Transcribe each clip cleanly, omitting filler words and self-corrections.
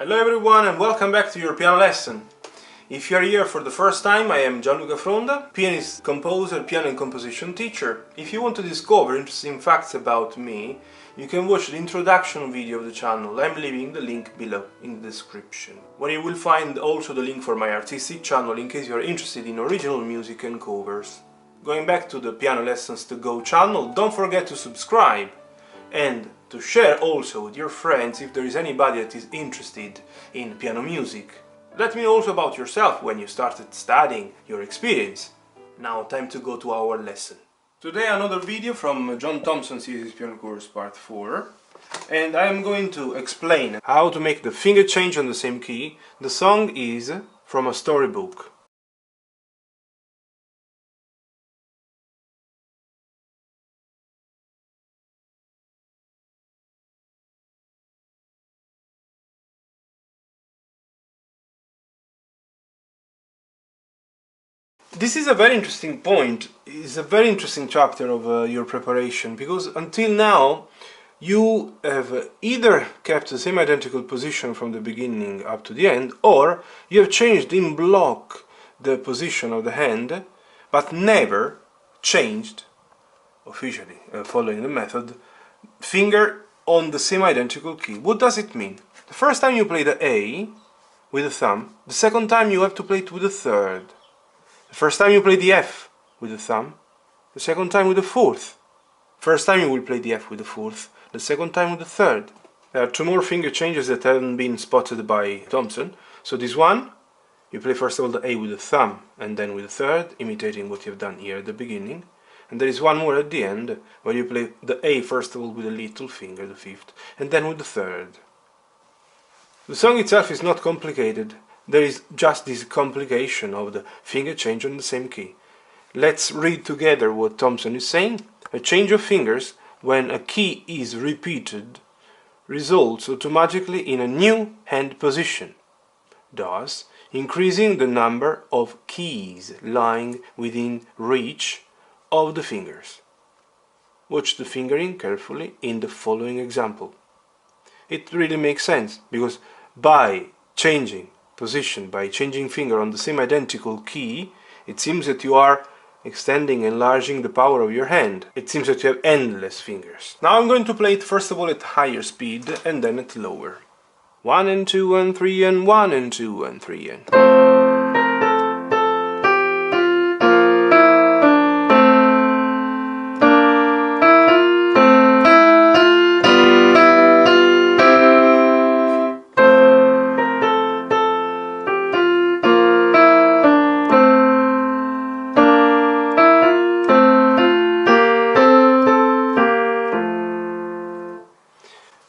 Hello everyone and welcome back to your piano lesson. If you are here for the first time, I am Gianluca, pianist, composer, piano and composition teacher. If you want to discover interesting facts about me, you can watch the introduction video of the channel. I'm leaving the link below in the description, where you will find also the link for my artistic channel in case you are interested in original music and covers. Going back to the Piano Lessons to Go channel, don't forget to subscribe and to share also with your friends if there is anybody that is interested in piano music. Let me know also about yourself when you started studying, your experience. Now time to go to our lesson. Today another video from John Thompson series piano course part 4, and I am going to explain how to make the finger change on the same key. The song is from a storybook. This is a very interesting point. It's a very interesting chapter of your preparation, because until now you have either kept the same identical position from the beginning up to the end, or you have changed in block the position of the hand, but never changed, officially following the method, finger on the same identical key. What does it mean? The first time you play the A with the thumb, the second time you have to play it with the third. The first time you play the F with the thumb, the second time with the fourth. First time you will play the F with the fourth, the second time with the third. There are two more finger changes that haven't been spotted by Thompson. So this one, you play first of all the A with the thumb and then with the third, imitating what you've done here at the beginning. And there is one more at the end, where you play the A first of all with the little finger, the fifth, and then with the third. The song itself is not complicated. There is just this complication of the finger change on the same key. Let's read together what Thompson is saying. A change of fingers when a key is repeated results automatically in a new hand position, thus increasing the number of keys lying within reach of the fingers. Watch the fingering carefully in the following example. It really makes sense, because by changing position, by changing finger on the same identical key, it seems that you are extending, enlarging the power of your hand. It seems that you have endless fingers. Now I'm going to play it first of all at higher speed and then at lower. 1 and 2 and 3 and 1 and 2 and 3 and...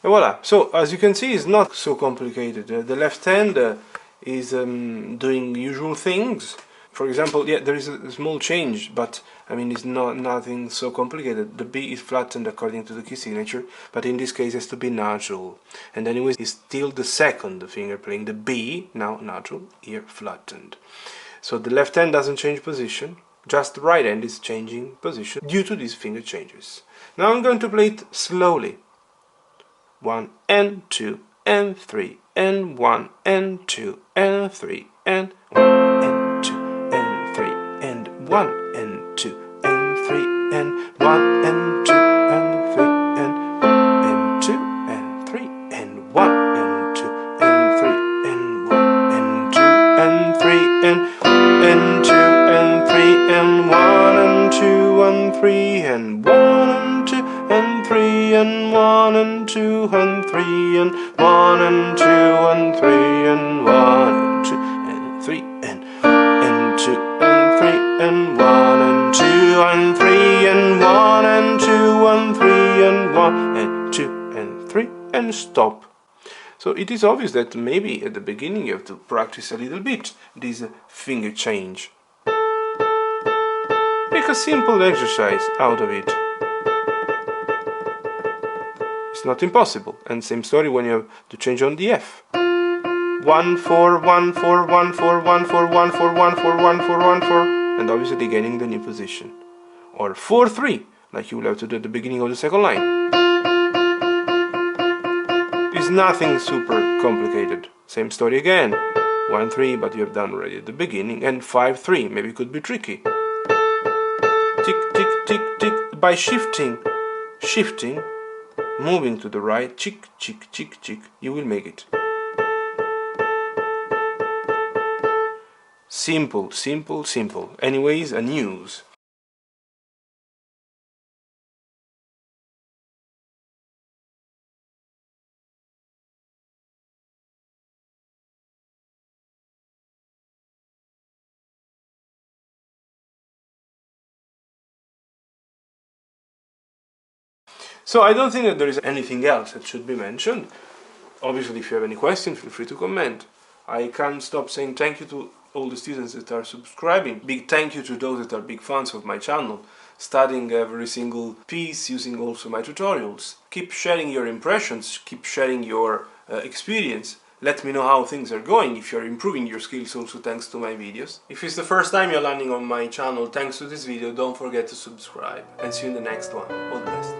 Voila! So as you can see, it's not so complicated. The left hand is doing usual things. For example, yeah, there is a small change, but I mean it's nothing so complicated. The B is flattened according to the key signature, but in this case it has to be natural. And anyways, it's still the second finger playing the B, now natural, here flattened. So the left hand doesn't change position, just the right hand is changing position due to these finger changes. Now I'm going to play it slowly. 1 and 2 and 3 and 1 and 2 and 3 and 1 and 2 and 3 and 1 and 2 and 3 and 1 and 2 and 3 and 2 and 3 and 1 and 2 and 3 and 1 and 2 and 3 and 2 and 3 and 1 and 2 and 3 and 1 and 2 and 3 and 1 and 2 and 3 and 1 and 2 and 3 and 1 and 2 and 3 and 2 and 3 and 1 and 2 and 3 and 1 and 2 and 3 and 1 and 2 and 3 and stop. So it is obvious that maybe at the beginning you have to practice a little bit this finger change. Make a simple exercise out of it. It's not impossible. And same story when you have to change on the F. 1 4 1 4 1 4 1 4 1 4 1 4 1 4 1 4, and obviously gaining the new position. Or 4 3, like you will have to do at the beginning of the second line. It's nothing super complicated. Same story again. 1-3, but you have done already at the beginning, and 5-3, maybe it could be tricky. Tick, tick, tick, tick, by shifting, moving to the right, chick, chick, chick, chick, you will make it. Simple, simple, simple. Anyways, a news. So I don't think that there is anything else that should be mentioned. Obviously, if you have any questions, feel free to comment. I can't stop saying thank you to all the students that are subscribing. Big thank you to those that are big fans of my channel, studying every single piece, using also my tutorials. Keep sharing your impressions, keep sharing your experience. Let me know how things are going, if you're improving your skills also thanks to my videos. If it's the first time you're landing on my channel thanks to this video, don't forget to subscribe. And see you in the next one. All the best.